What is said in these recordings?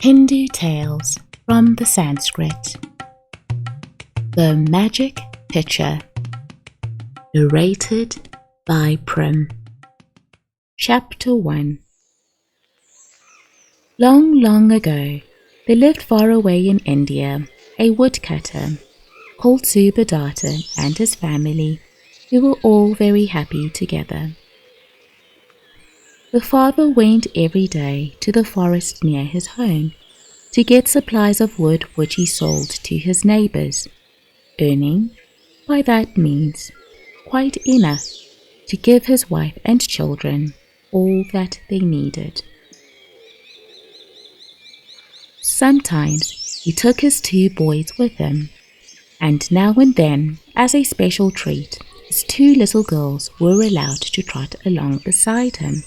Hindu Tales from the Sanskrit. The Magic Pitcher. Narrated by Prim. Chapter 1. Long, long ago, there lived far away in India a woodcutter called Subhadatta and his family, who were all very happy together. The father went every day to the forest near his home to get supplies of wood which he sold to his neighbors, earning, by that means, quite enough to give his wife and children all that they needed. Sometimes he took his 2 boys with him, and now and then, as a special treat, his 2 little girls were allowed to trot along beside him.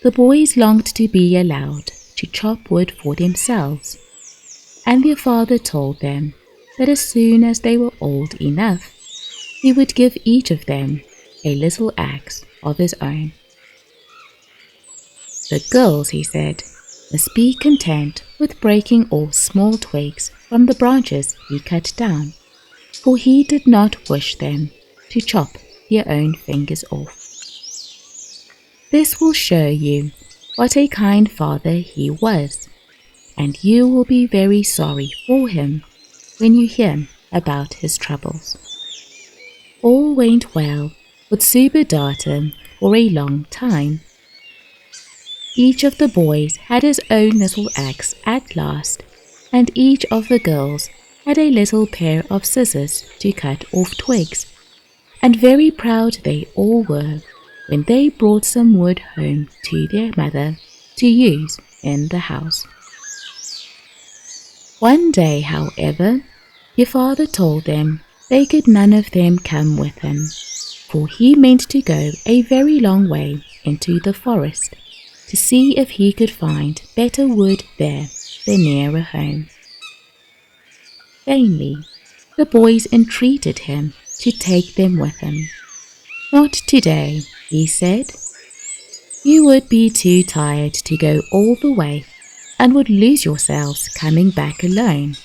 The boys longed to be allowed to chop wood for themselves, and their father told them that as soon as they were old enough, he would give each of them a little axe of his own. The girls, he said, must be content with breaking off small twigs from the branches he cut down, for he did not wish them to chop their own fingers off. This will show you what a kind father he was, and you will be very sorry for him when you hear about his troubles. All went well with Subhadatta for a long time. Each of the boys had his own little axe at last, and each of the girls had a little pair of scissors to cut off twigs, and very proud they all were when they brought some wood home to their mother to use in the house. One day, however, their father told them they could none of them come with him, for he meant to go a very long way into the forest to see if he could find better wood there than nearer home. Vainly, the boys entreated him to take them with him. "Not today," he said. "You would be too tired to go all the way and would lose yourselves coming back alone.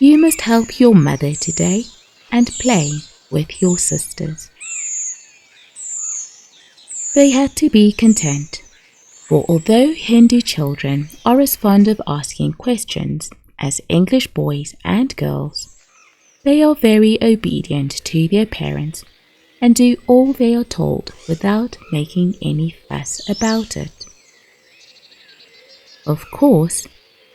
You must help your mother today and play with your sisters." They had to be content, for although Hindu children are as fond of asking questions as English boys and girls, they are very obedient to their parents and do all they are told without making any fuss about it. Of course,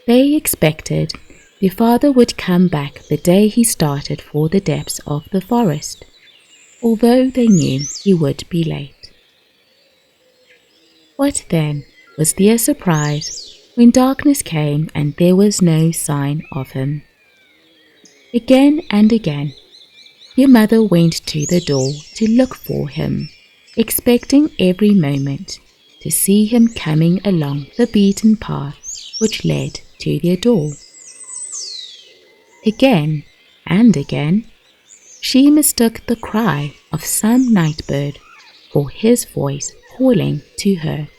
they expected their father would come back the day he started for the depths of the forest, although they knew he would be late. What then was their surprise when darkness came and there was no sign of him. Again and again, their mother went to the door to look for him, expecting every moment to see him coming along the beaten path which led to their door. Again and again, she mistook the cry of some night bird for his voice calling to her.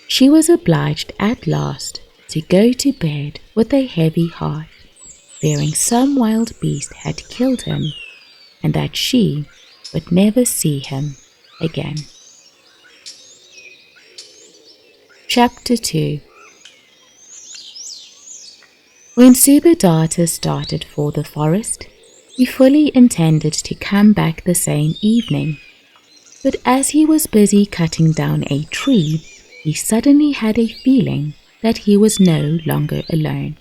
She was obliged at last to go to bed with a heavy heart, fearing some wild beast had killed him, and that she would never see him again. Chapter 2. When Subhadatta started for the forest, he fully intended to come back the same evening, but as he was busy cutting down a tree, he suddenly had a feeling that he was no longer alone.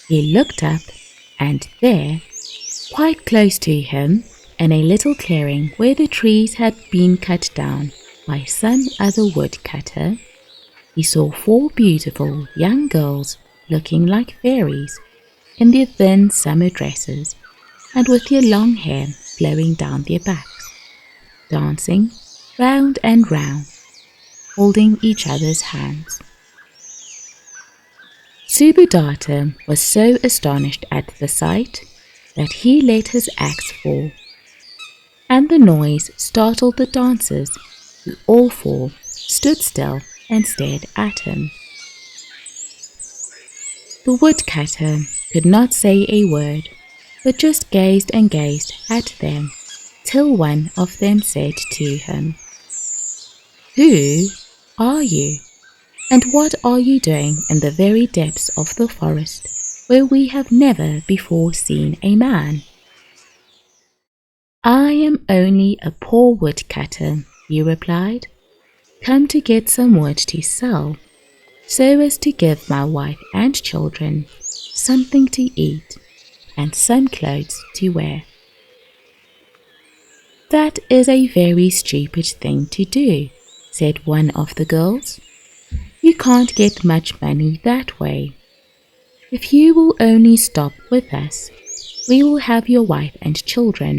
He looked up, and there, quite close to him, in a little clearing where the trees had been cut down by some other woodcutter, he saw 4 beautiful young girls looking like fairies in their thin summer dresses and with their long hair flowing down their backs, dancing round and round, holding each other's hands. Subhadatta was so astonished at the sight that he let his axe fall, and the noise startled the dancers, who all 4 stood still and stared at him. The woodcutter could not say a word, but just gazed and gazed at them, till one of them said to him, "Who are you, and what are you doing in the very depths of the forest, where we have never before seen a man?" "I am only a poor woodcutter," he replied, "come to get some wood to sell, so as to give my wife and children something to eat and some clothes to wear." "That is a very stupid thing to do," said one of the girls. "You can't get much money that way. If you will only stop with us, we will have your wife and children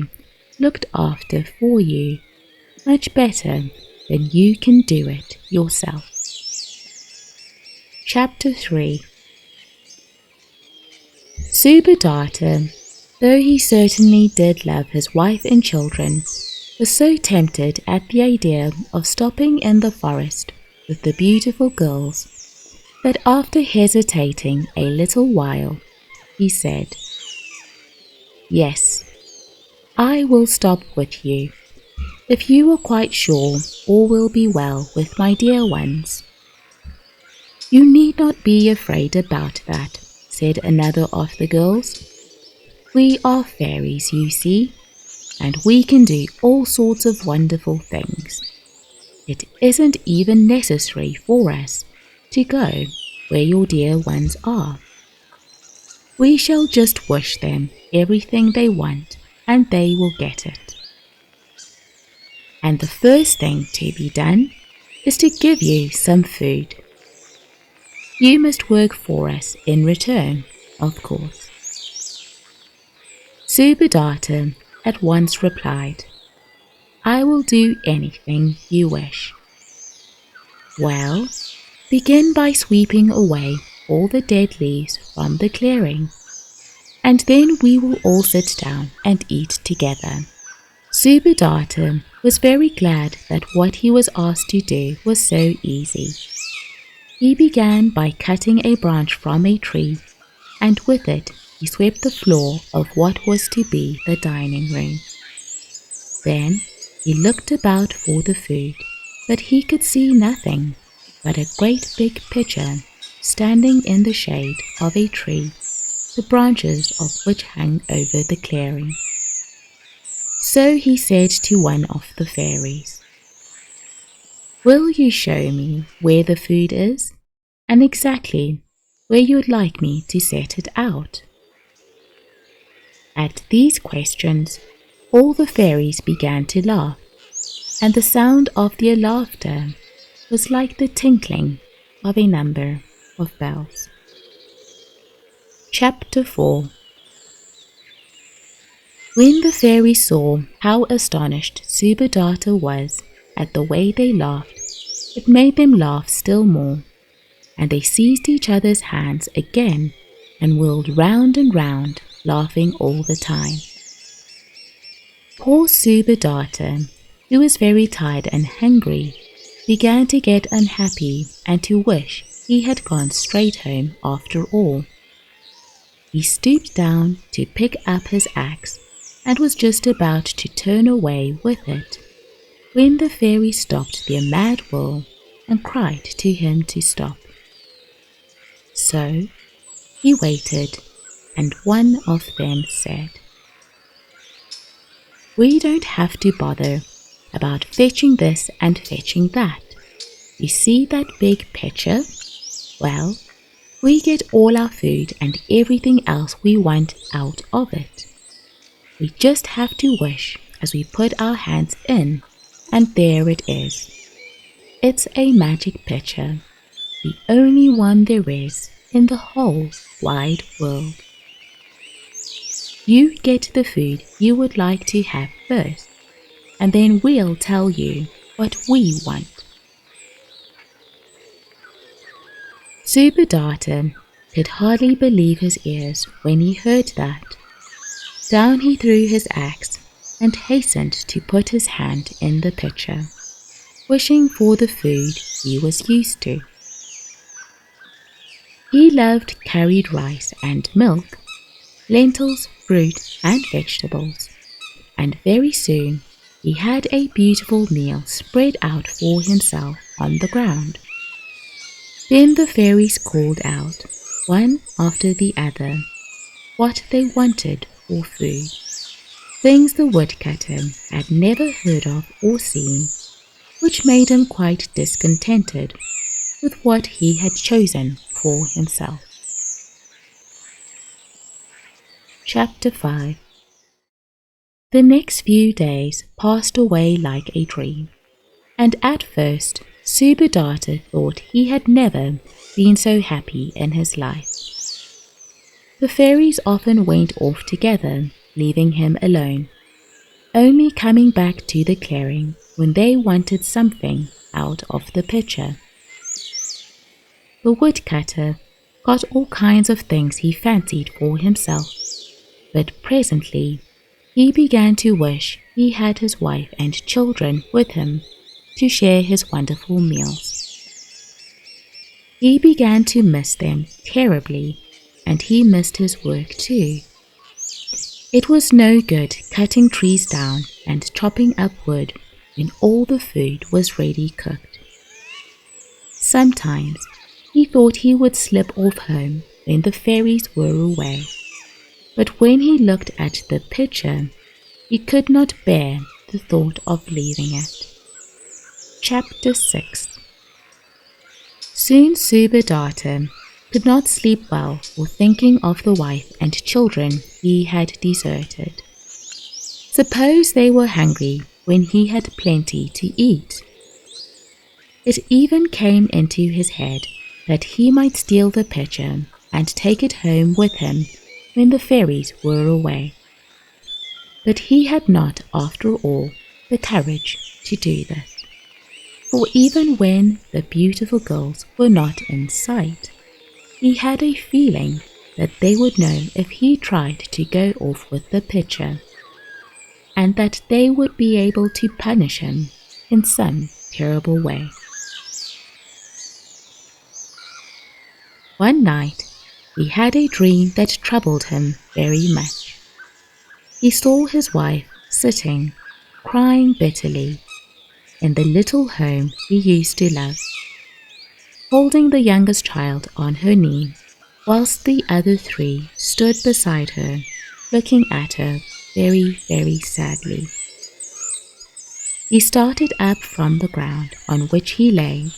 looked after for you, much better than you can do it yourself." Chapter 3. Subhadata, though he certainly did love his wife and children, was so tempted at the idea of stopping in the forest with the beautiful girls that after hesitating a little while, he said, "Yes, I will stop with you, if you are quite sure all will be well with my dear ones." "You need not be afraid about that," said another of the girls. "We are fairies, you see, and we can do all sorts of wonderful things. It isn't even necessary for us to go where your dear ones are. We shall just wish them everything they want, and they will get it. And the first thing to be done is to give you some food. You must work for us in return, of course." Subhadata at once replied, "I will do anything you wish." "Well, begin by sweeping away all the dead leaves from the clearing, and then we will all sit down and eat together." Subhadata was very glad that what he was asked to do was so easy. He began by cutting a branch from a tree, and with it he swept the floor of what was to be the dining room. Then he looked about for the food, but he could see nothing but a great big pitcher standing in the shade of a tree, the branches of which hung over the clearing. So he said to one of the fairies, "Will you show me where the food is, and exactly where you would like me to set it out?" At these questions, all the fairies began to laugh, and the sound of their laughter was like the tinkling of a number of bells. Chapter 4. When the fairies saw how astonished Subhadata was at the way they laughed, it made them laugh still more, and they seized each other's hands again and whirled round and round, laughing all the time. Poor Subhadata, who was very tired and hungry, began to get unhappy and to wish he had gone straight home after all. He stooped down to pick up his axe and was just about to turn away with it, when the fairy stopped their mad whirl and cried to him to stop. So he waited, and one of them said, "We don't have to bother about fetching this and fetching that. You see that big pitcher? Well, we get all our food and everything else we want out of it. We just have to wish as we put our hands in, and there it is. It's a magic pitcher, the only one there is in the whole wide world. You get the food you would like to have first, and then we'll tell you what we want." Subhadata could hardly believe his ears when he heard that. Down he threw his axe and hastened to put his hand in the pitcher. wishing for the food he was used to. He loved curried rice and milk, lentils, fruit and vegetables, and very soon he had a beautiful meal spread out for himself on the ground. Then the fairies called out, one after the other, what they wanted for food, things the woodcutter had never heard of or seen, which made him quite discontented with what he had chosen for himself. Chapter 5. The next few days passed away like a dream, and at first Subadata thought he had never been so happy in his life. The fairies often went off together, leaving him alone, only coming back to the clearing when they wanted something out of the pitcher. The woodcutter got all kinds of things he fancied for himself, but presently he began to wish he had his wife and children with him to share his wonderful meals. He began to miss them terribly, and he missed his work too. It was no good cutting trees down and chopping up wood when all the food was ready cooked. Sometimes he thought he would slip off home when the fairies were away, but when he looked at the pitcher, he could not bear the thought of leaving it. Chapter 6. Soon Subadata could not sleep well for thinking of the wife and children he had deserted. Suppose they were hungry when he had plenty to eat. It even came into his head that he might steal the pitcher and take it home with him when the fairies were away. But he had not, after all, the courage to do this. For even when the beautiful girls were not in sight, he had a feeling that they would know if he tried to go off with the pitcher, and that they would be able to punish him in some terrible way. One night he had a dream that troubled him very much. He saw his wife sitting, crying bitterly, in the little home he used to love, holding the youngest child on her knee, whilst the other three stood beside her, looking at her very, very sadly. He started up from the ground on which he lay,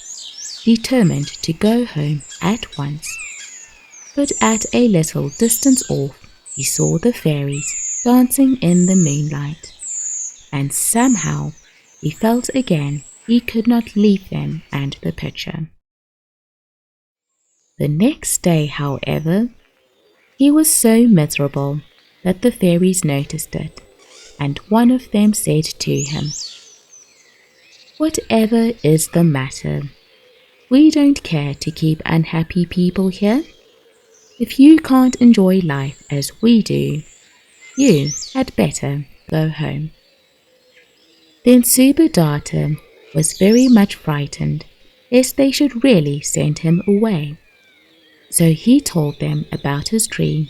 determined to go home at once. But at a little distance off, he saw the fairies dancing in the moonlight, and somehow he felt again he could not leave them and the pitcher. The next day, however, he was so miserable that the fairies noticed it, and one of them said to him, "Whatever is the matter? We don't care to keep unhappy people here. If you can't enjoy life as we do, you had better go home." Then Subadata was very much frightened lest they should really send him away. So he told them about his dream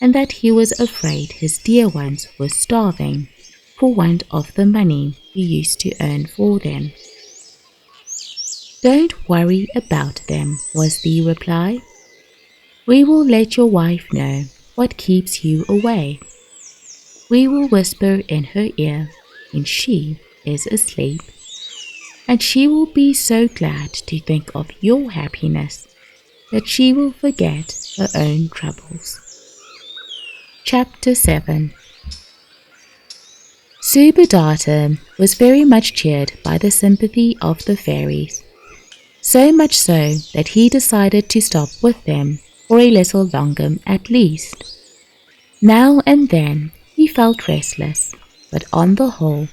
and that he was afraid his dear ones were starving for want of the money he used to earn for them. "Don't worry about them," was the reply. "We will let your wife know what keeps you away. We will whisper in her ear when she is asleep, and she will be so glad to think of your happiness that she will forget her own troubles." Chapter 7. Subadata was very much cheered by the sympathy of the fairies, so much so that he decided to stop with them for a little longer at least. Now and then he felt restless, but on the whole,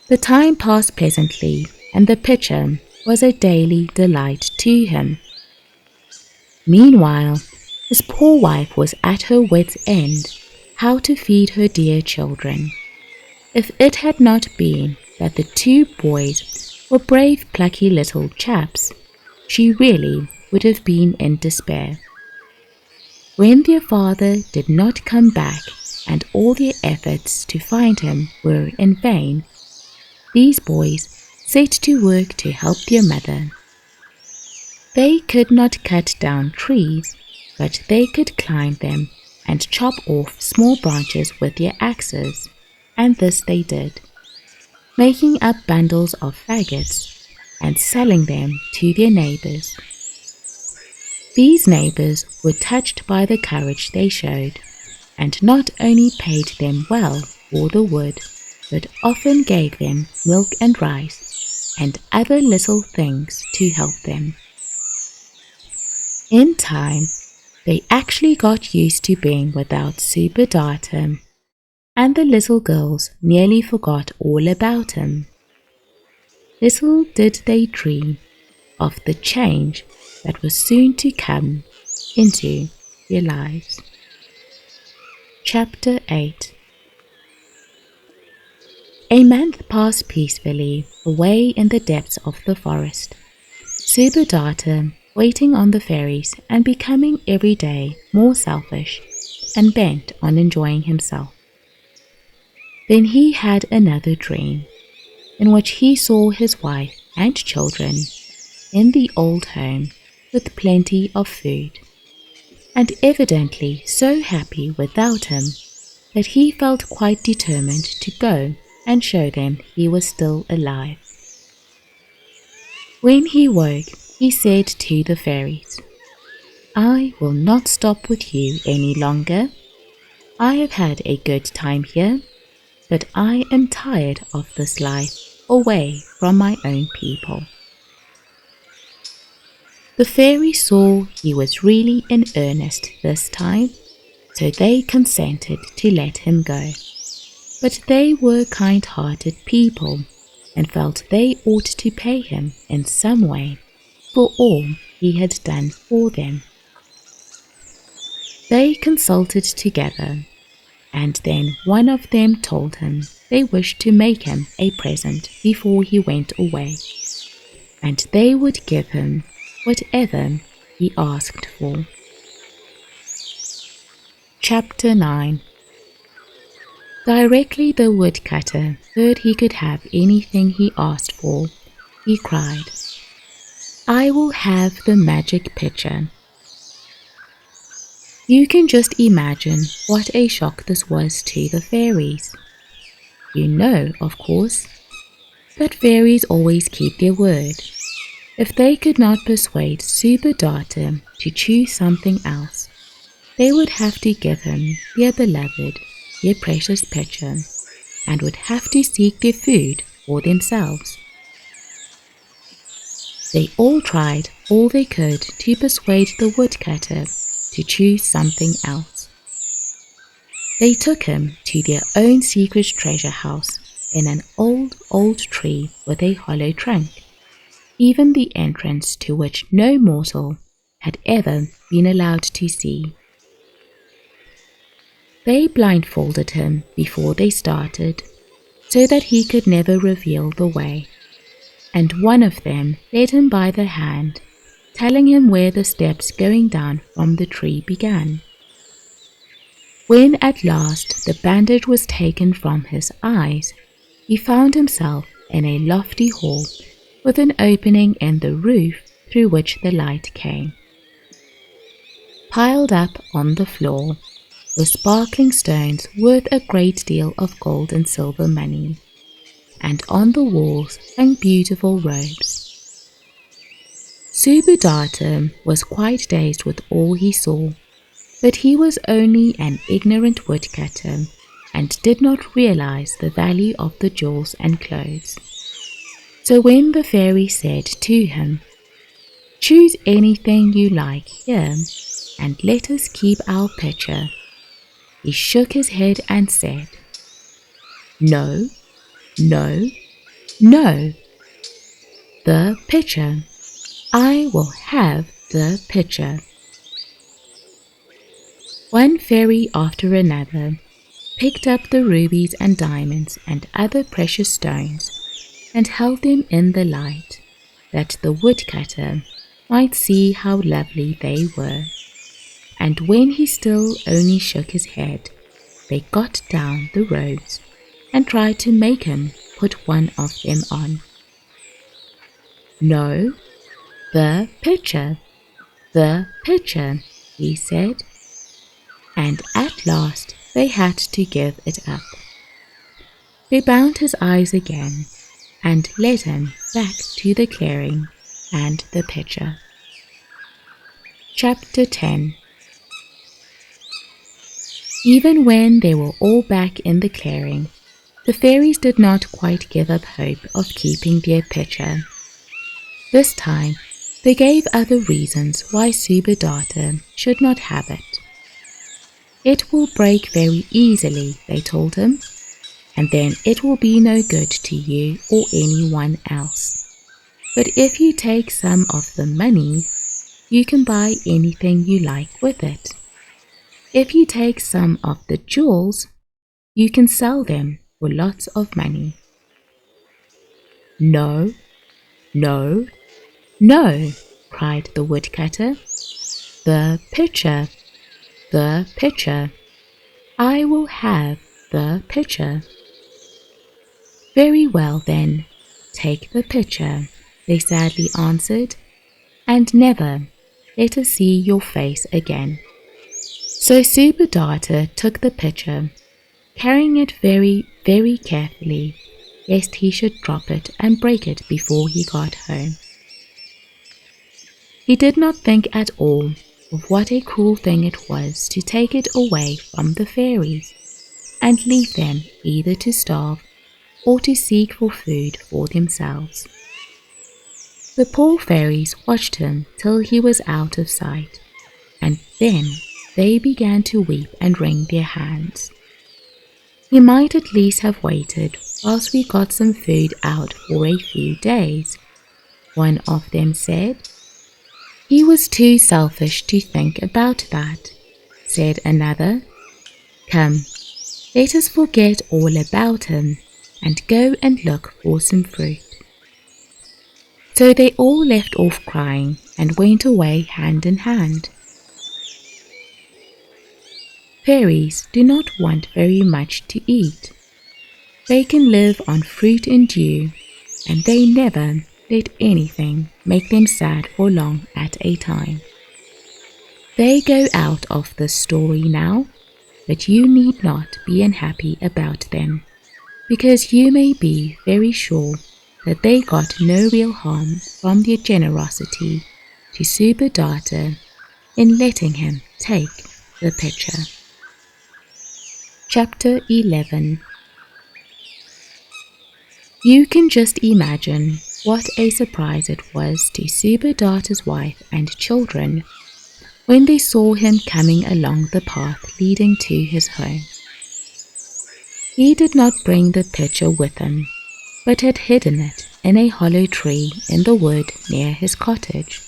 the time passed pleasantly, and the pitcher was a daily delight to him. Meanwhile, his poor wife was at her wit's end how to feed her dear children. If it had not been that the two boys For brave, plucky little chaps, she really would have been in despair. When their father did not come back and all their efforts to find him were in vain, these boys set to work to help their mother. They could not cut down trees, but they could climb them and chop off small branches with their axes, and this they did, making up bundles of faggots and selling them to their neighbors. These neighbors were touched by the courage they showed, and not only paid them well for the wood, but often gave them milk and rice and other little things to help them. In time, they actually got used to being without Super Data, and the little girls nearly forgot all about him. Little did they dream of the change that was soon to come into their lives. Chapter 8. A month passed peacefully away in the depths of the forest. Super Data waiting on the fairies and becoming every day more selfish and bent on enjoying himself. Then he had another dream, in which he saw his wife and children in the old home with plenty of food, and evidently so happy without him that he felt quite determined to go and show them he was still alive. When he woke, he said to the fairies, "I will not stop with you any longer. I have had a good time here, but I am tired of this life away from my own people." The fairies saw he was really in earnest this time, so they consented to let him go. But they were kind-hearted people and felt they ought to pay him in some way for all he had done for them. They consulted together, and then one of them told him they wished to make him a present before he went away, and they would give him whatever he asked for. Chapter 9. Directly the woodcutter heard he could have anything he asked for, he cried, "I will have the magic pitcher." You can just imagine what a shock this was to the fairies. You know, of course, that fairies always keep their word. If they could not persuade Super Data to choose something else, they would have to give him their beloved, their precious pitcher, and would have to seek their food for themselves. They all tried all they could to persuade the woodcutter to choose something else. They took him to their own secret treasure house in an old tree with a hollow trunk, even the entrance to which no mortal had ever been allowed to see. They blindfolded him before they started, so that he could never reveal the way, and one of them led him by the hand, telling him where the steps going down from the tree began. When at last the bandage was taken from his eyes, he found himself in a lofty hall with an opening in the roof through which the light came. Piled up on the floor were sparkling stones worth a great deal of gold and silver money, and on the walls hung beautiful robes. Super Data was quite dazed with all he saw, but he was only an ignorant woodcutter and did not realize the value of the jewels and clothes. So when the fairy said to him, "Choose anything you like here, and let us keep our pitcher," he shook his head and said, "No, no, no. The pitcher. I will have the pitcher." One fairy after another picked up the rubies and diamonds and other precious stones, and held them in the light, that the woodcutter might see how lovely they were. And when he still only shook his head, they got down the robes and tried to make him put one of them on. "No, the pitcher, he said, and at last they had to give it up. They bound his eyes again and led him back to the clearing and the pitcher. Chapter 10. Even when they were all back in the clearing, the fairies did not quite give up hope of keeping their pitcher. This time, they gave other reasons why Subadata should not have it. "It will break very easily," they told him, "and then it will be no good to you or anyone else. But if you take some of the money, you can buy anything you like with it. If you take some of the jewels, you can sell them for lots of money." "No, no, no," cried the woodcutter. The pitcher. I will have the pitcher." "Very well then, take the pitcher," they sadly answered, "and never let us see your face again." So Subadata took the pitcher, carrying it very, very carefully, lest he should drop it and break it before he got home. He did not think at all of what a cruel thing it was to take it away from the fairies and leave them either to starve or to seek for food for themselves. The poor fairies watched him till he was out of sight, and then they began to weep and wring their hands. "He might at least have waited whilst we got some food out for a few days," one of them said. "He was too selfish to think about that," said another. "Come, let us forget all about him and go and look for some fruit." So they all left off crying and went away hand in hand. Fairies do not want very much to eat. They can live on fruit and dew, and they never let anything make them sad for long at a time. They go out of the story now, but you need not be unhappy about them, because you may be very sure that they got no real harm from their generosity to Subadata in letting him take the pitcher. Chapter 11. You can just imagine what a surprise it was to Subadata's wife and children when they saw him coming along the path leading to his home. He did not bring the pitcher with him, but had hidden it in a hollow tree in the wood near his cottage,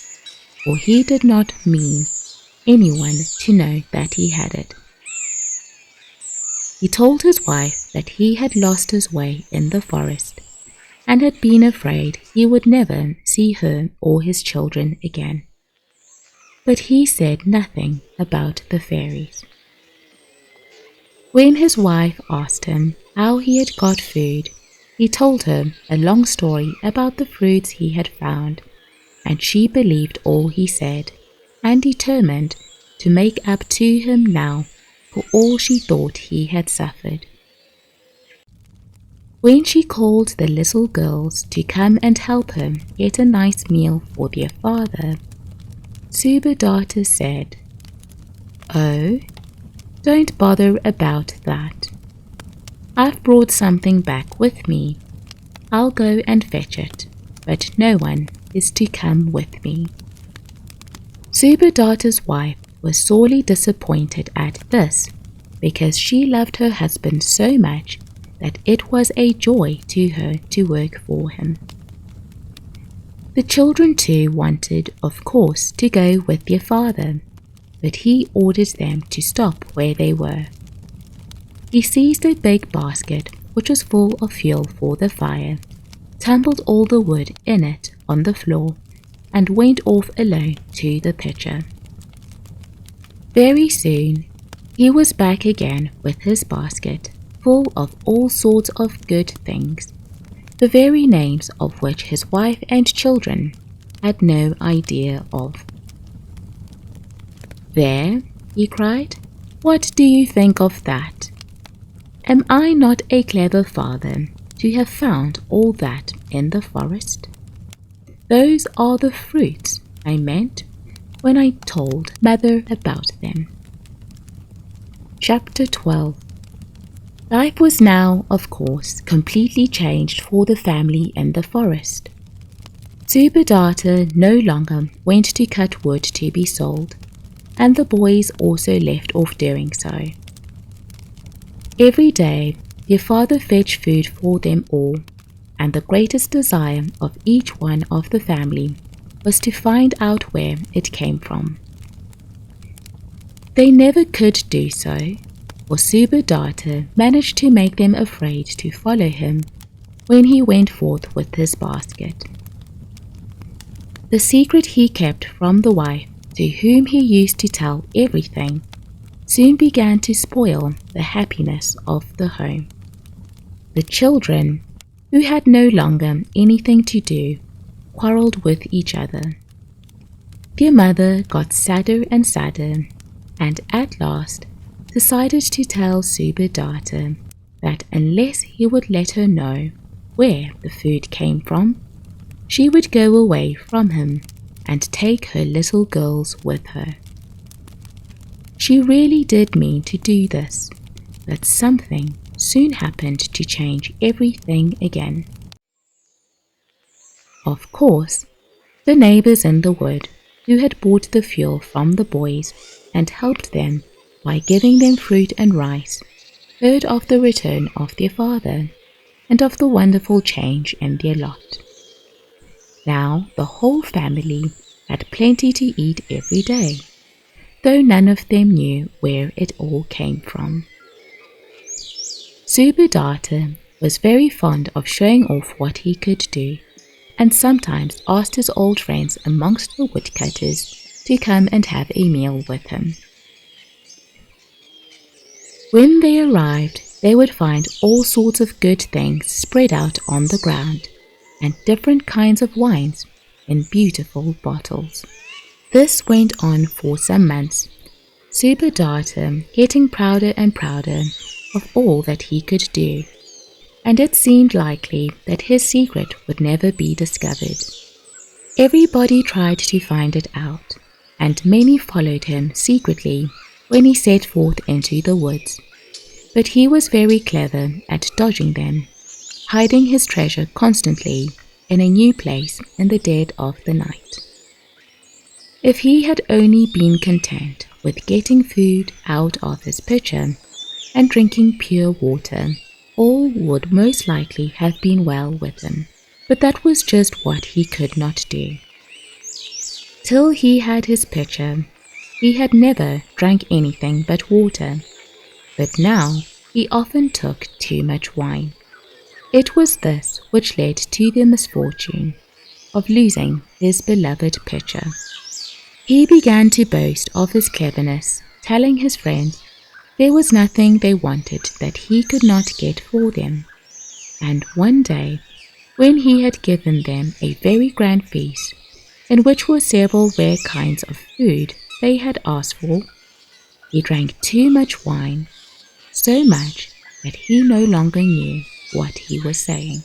for he did not mean anyone to know that he had it. He told his wife that he had lost his way in the forest and had been afraid he would never see her or his children again. But he said nothing about the fairies. When his wife asked him how he had got food, he told her a long story about the fruits he had found, and she believed all he said, and determined to make up to him now for all she thought he had suffered. When she called the little girls to come and help her get a nice meal for their father, Subadata said, "Oh, don't bother about that. I've brought something back with me. I'll go and fetch it, but no one is to come with me." Subadata's wife was sorely disappointed at this, because she loved her husband so much that it was a joy to her to work for him. The children too wanted, of course, to go with their father, but he ordered them to stop where they were. He seized a big basket which was full of fuel for the fire, tumbled all the wood in it on the floor, and went off alone to the pitcher. Very soon he was back again with his basket full of all sorts of good things, the very names of which his wife and children had no idea of. "There," he cried, "what do you think of that? Am I not a clever father to have found all that in the forest? Those are the fruits I meant when I told Mother about them." Chapter 12. Life was now, of course, completely changed for the family in the forest. Subadata no longer went to cut wood to be sold, and the boys also left off doing so. Every day their father fetched food for them all, and the greatest desire of each one of the family was to find out where it came from. They never could do so, for Subadata managed to make them afraid to follow him when he went forth with his basket. The secret he kept from the wife, to whom he used to tell everything, soon began to spoil the happiness of the home. The children, who had no longer anything to do, quarreled with each other. Their mother got sadder and sadder, and at last decided to tell Subadata that unless he would let her know where the food came from, she would go away from him and take her little girls with her. She really did mean to do this, but something soon happened to change everything again. Of course, the neighbors in the wood, who had bought the fuel from the boys and helped them by giving them fruit and rice, heard of the return of their father and of the wonderful change in their lot. Now the whole family had plenty to eat every day, though none of them knew where it all came from. Subadata was very fond of showing off what he could do, and sometimes asked his old friends amongst the woodcutters to come and have a meal with him. When they arrived, they would find all sorts of good things spread out on the ground, and different kinds of wines in beautiful bottles. This went on for some months, Subadata getting prouder and prouder of all that he could do, and it seemed likely that his secret would never be discovered. Everybody tried to find it out, and many followed him secretly when he set forth into the woods, but he was very clever at dodging them, hiding his treasure constantly in a new place in the dead of the night. If he had only been content with getting food out of his pitcher and drinking pure water, all would most likely have been well with him, but that was just what he could not do. Till he had his pitcher, he had never drank anything but water, but now he often took too much wine. It was this which led to the misfortune of losing his beloved pitcher. He began to boast of his cleverness, telling his friends there was nothing they wanted that he could not get for them. And one day, when he had given them a very grand feast, in which were several rare kinds of food they had asked for, he drank too much wine, so much that he no longer knew what he was saying.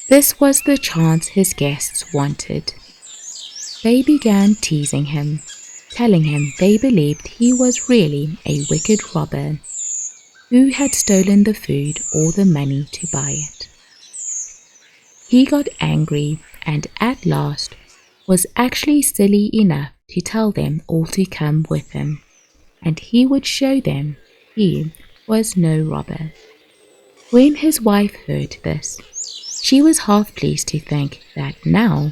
This was the chance his guests wanted. They began teasing him, telling him they believed he was really a wicked robber who had stolen the food or the money to buy it. He got angry and at last was actually silly enough to tell them all to come with him, and he would show them he was no robber. When his wife heard this, she was half pleased to think that now,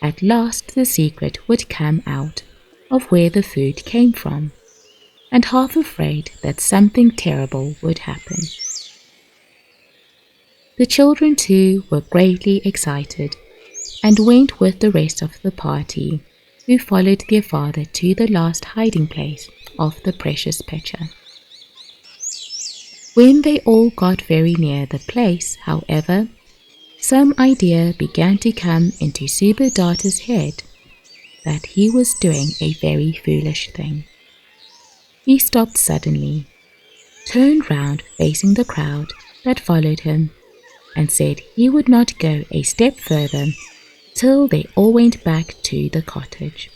at last, the secret would come out of where the food came from, and half afraid that something terrible would happen. The children too were greatly excited and went with the rest of the party, who followed their father to the last hiding place of the precious pitcher. When they all got very near the place, however, some idea began to come into Subadata's head that he was doing a very foolish thing. He stopped suddenly, turned round facing the crowd that followed him, and said he would not go a step further till they all went back to the cottage.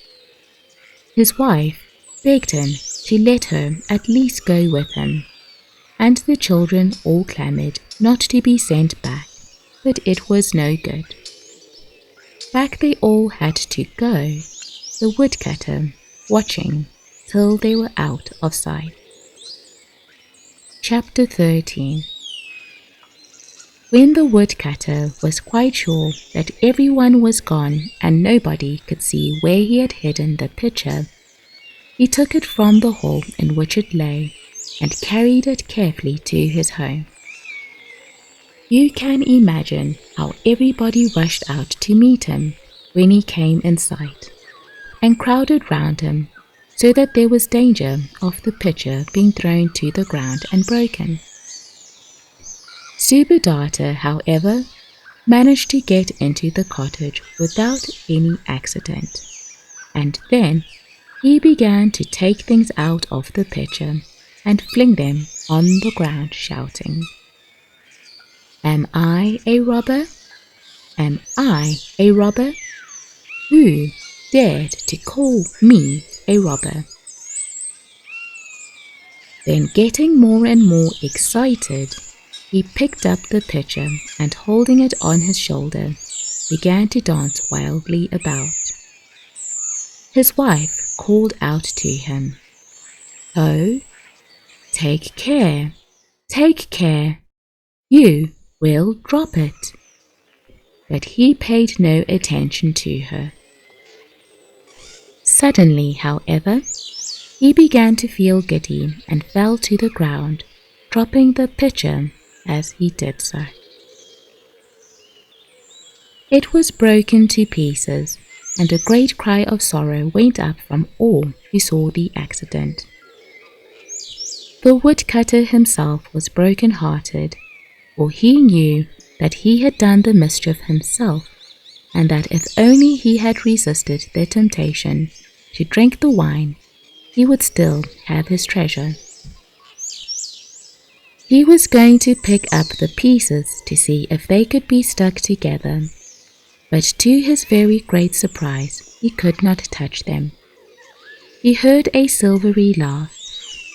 His wife begged him to let her at least go with him, and the children all clamoured not to be sent back, but it was no good. Back they all had to go, the woodcutter watching till they were out of sight. Chapter 13. When the woodcutter was quite sure that everyone was gone and nobody could see where he had hidden the pitcher, he took it from the hole in which it lay and carried it carefully to his home. You can imagine how everybody rushed out to meet him when he came in sight, and crowded round him, so that there was danger of the pitcher being thrown to the ground and broken. Subadata, however, managed to get into the cottage without any accident, and then he began to take things out of the pitcher and fling them on the ground, shouting, "Am I a robber? Am I a robber? Who dared to call me a robber?" Then, getting more and more excited, he picked up the pitcher and, holding it on his shoulder, began to dance wildly about. His wife called out to him, "Oh, take care, take care, you will drop it." But he paid no attention to her. Suddenly, however, he began to feel giddy and fell to the ground, dropping the pitcher as he did so. It was broken to pieces, and a great cry of sorrow went up from all who saw the accident. The woodcutter himself was broken-hearted, for he knew that he had done the mischief himself, and that if only he had resisted the temptation to drink the wine, he would still have his treasure. He was going to pick up the pieces to see if they could be stuck together, but to his very great surprise he could not touch them. He heard a silvery laugh,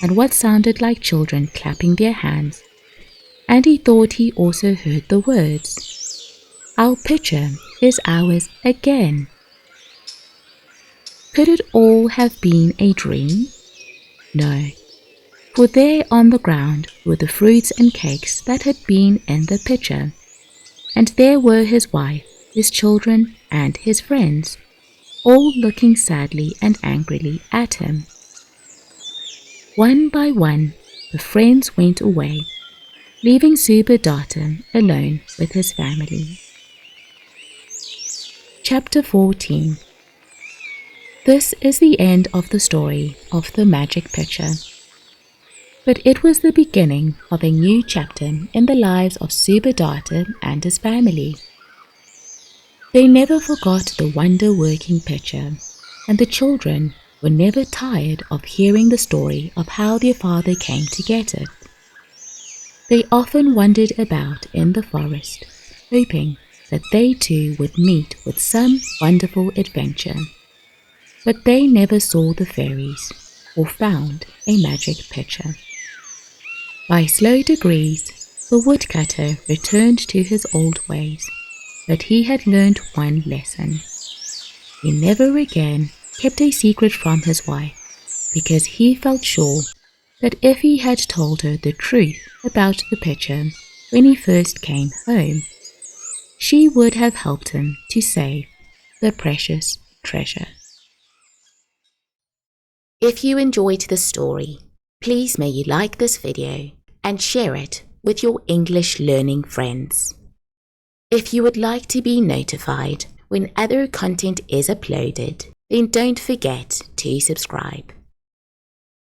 and what sounded like children clapping their hands, and he thought he also heard the words, "Our pitcher is ours again." Could it all have been a dream? No, for there on the ground were the fruits and cakes that had been in the pitcher, and there were his wife, his children, and his friends, all looking sadly and angrily at him. One by one, the friends went away, leaving Subadata alone with his family. Chapter 14. This is the end of the story of the magic pitcher. But it was the beginning of a new chapter in the lives of Subadata and his family. They never forgot the wonder-working pitcher, and the children were never tired of hearing the story of how their father came to get it. They often wandered about in the forest, hoping that they too would meet with some wonderful adventure. But they never saw the fairies or found a magic pitcher. By slow degrees, the woodcutter returned to his old ways, but he had learned one lesson. He never again kept a secret from his wife, because he felt sure that if he had told her the truth about the pitcher when he first came home, she would have helped him to save the precious treasure. If you enjoyed this story, please may you like this video and share it with your English learning friends. If you would like to be notified when other content is uploaded, then don't forget to subscribe.